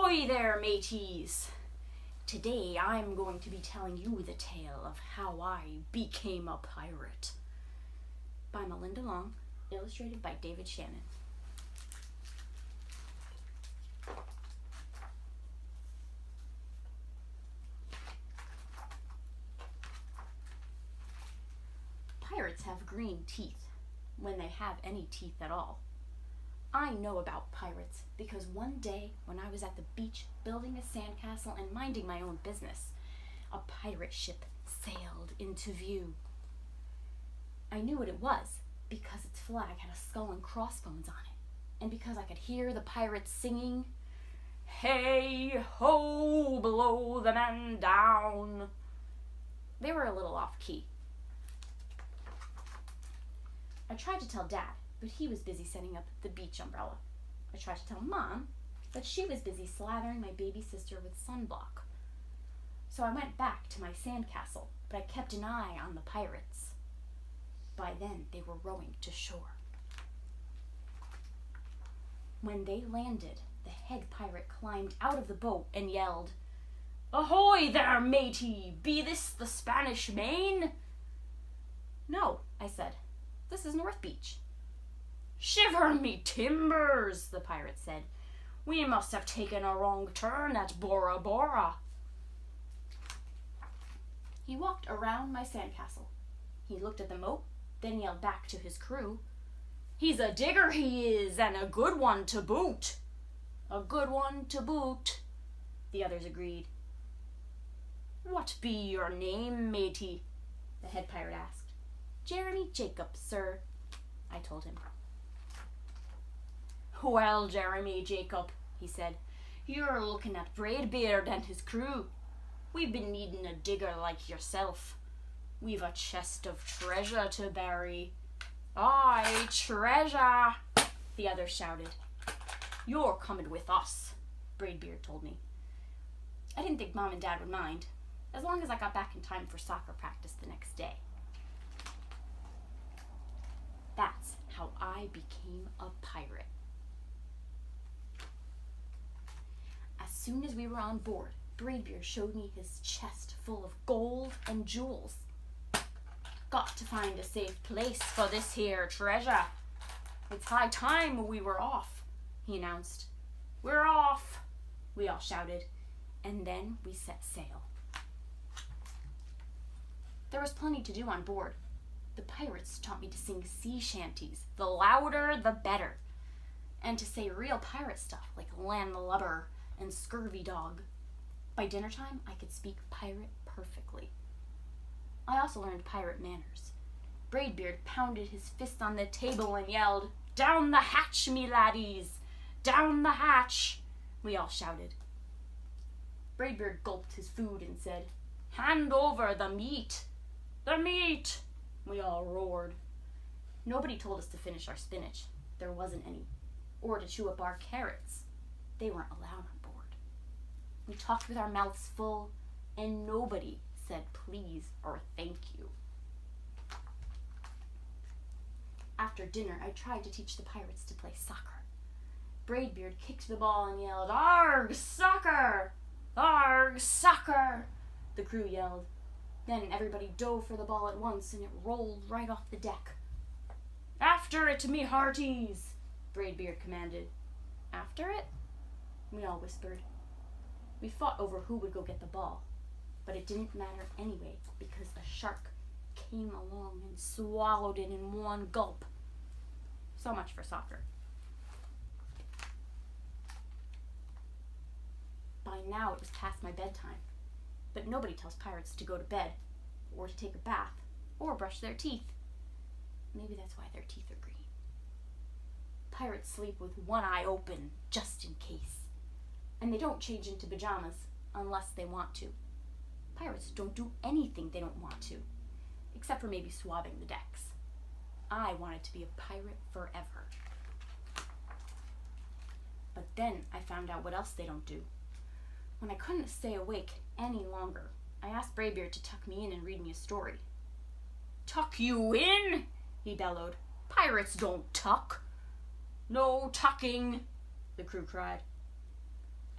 Ahoy there, mateys! Today I'm going to be telling you the tale of how I became a pirate. By Melinda Long, illustrated by David Shannon. Pirates have green teeth, when they have any teeth at all. I know about pirates because one day when I was at the beach building a sandcastle and minding my own business, a pirate ship sailed into view. I knew what it was because its flag had a skull and crossbones on it, and because I could hear the pirates singing, "Hey ho, blow the man down." They were a little off key. I tried to tell Dad, but he was busy setting up the beach umbrella. I tried to tell Mom, but she was busy slathering my baby sister with sunblock. So I went back to my sandcastle, but I kept an eye on the pirates. By then, they were rowing to shore. When they landed, the head pirate climbed out of the boat and yelled, "Ahoy there, matey! Be this the Spanish Main?" "No," I said. "This is North Beach." "Shiver me timbers," the pirate said. "We must have taken a wrong turn at Bora Bora." He walked around my sandcastle. He looked at the moat, then yelled back to his crew, "He's a digger, he is, and a good one to boot." "A good one to boot," the others agreed. "What be your name, matey?" the head pirate asked. "Jeremy Jacob, sir," I told him. "Well, Jeremy Jacob," he said, "you're looking at Braidbeard and his crew. We've been needing a digger like yourself. We've a chest of treasure to bury." "Aye, treasure," the others shouted. "You're coming with us," Braidbeard told me. I didn't think Mom and Dad would mind, as long as I got back in time for soccer practice the next day. That's how I became a pirate. As soon as we were on board, Braidbeard showed me his chest full of gold and jewels. "Got to find a safe place for this here treasure. It's high time we were off," he announced. "We're off," we all shouted, and then we set sail. There was plenty to do on board. The pirates taught me to sing sea shanties, the louder the better, and to say real pirate stuff like landlubber and scurvy dog. By dinner time, I could speak pirate perfectly. I also learned pirate manners. Braidbeard pounded his fist on the table and yelled, "Down the hatch, me laddies! Down the hatch!" we all shouted. Braidbeard gulped his food and said, "Hand over the meat! The meat!" we all roared. Nobody told us to finish our spinach. There wasn't any. Or to chew up our carrots. They weren't allowed on board. We talked with our mouths full, and nobody said please or thank you. After dinner, I tried to teach the pirates to play soccer. Braidbeard kicked the ball and yelled, "Arg, soccer! Arg, soccer!" the crew yelled. Then everybody dove for the ball at once, and it rolled right off the deck. "After it, me hearties!" Braidbeard commanded. "After it?" we all whispered. We fought over who would go get the ball, but it didn't matter anyway because a shark came along and swallowed it in one gulp. So much for soccer. By now it was past my bedtime. But nobody tells pirates to go to bed, or to take a bath, or brush their teeth. Maybe that's why their teeth are green. Pirates sleep with one eye open, just in case. And they don't change into pajamas unless they want to. Pirates don't do anything they don't want to, except for maybe swabbing the decks. I wanted to be a pirate forever. But then I found out what else they don't do. When I couldn't stay awake any longer, I asked Braidbeard to tuck me in and read me a story. "Tuck you in?" he bellowed. "Pirates don't tuck." "No tucking," the crew cried.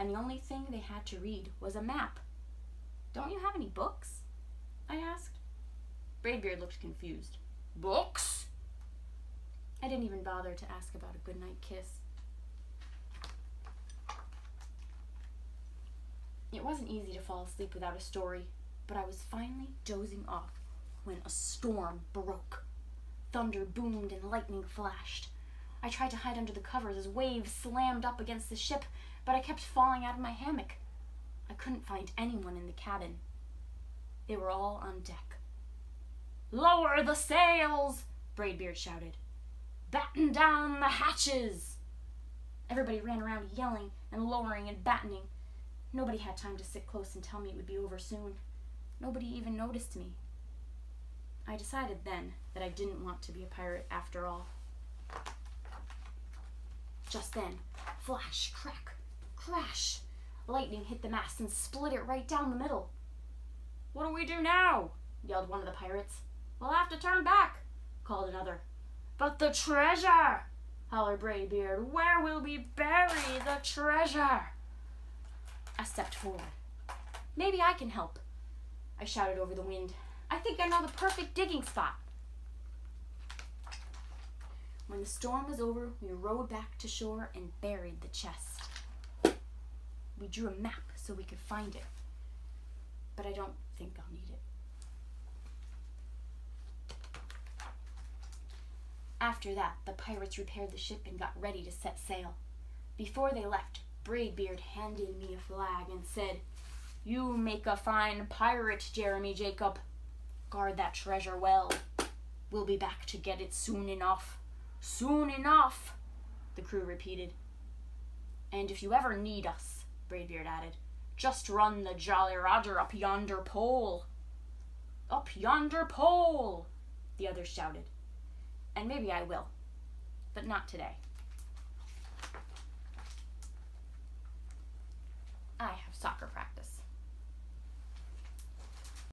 and the only thing they had to read was a map. "Don't you have any books?" I asked. Braidbeard looked confused. "Books?" I didn't even bother to ask about a goodnight kiss. It wasn't easy to fall asleep without a story, but I was finally dozing off when a storm broke. Thunder boomed and lightning flashed. I tried to hide under the covers as waves slammed up against the ship, but I kept falling out of my hammock. I couldn't find anyone in the cabin. They were all on deck. "Lower the sails!" Braidbeard shouted. "Batten down the hatches!" Everybody ran around yelling and lowering and battening. Nobody had time to sit close and tell me it would be over soon. Nobody even noticed me. I decided then that I didn't want to be a pirate after all. Just then, flash, crack, crash. Lightning hit the mast and split it right down the middle. "What do we do now?" yelled one of the pirates. "We'll have to turn back," called another. "But the treasure!" hollered Braidbeard. "Where will we bury the treasure?" I stepped forward. "Maybe I can help," I shouted over the wind. "I think I know the perfect digging spot." When the storm was over, we rowed back to shore and buried the chest. We drew a map so we could find it, but I don't think I'll need it. After that, the pirates repaired the ship and got ready to set sail. Before they left, Braidbeard handed me a flag and said, "You make a fine pirate, Jeremy Jacob. Guard that treasure well. We'll be back to get it soon enough." "Soon enough," the crew repeated. "And if you ever need us," Braidbeard added, "just run the Jolly Roger up yonder pole." "Up yonder pole," the others shouted. And maybe I will, but not today. I have soccer practice.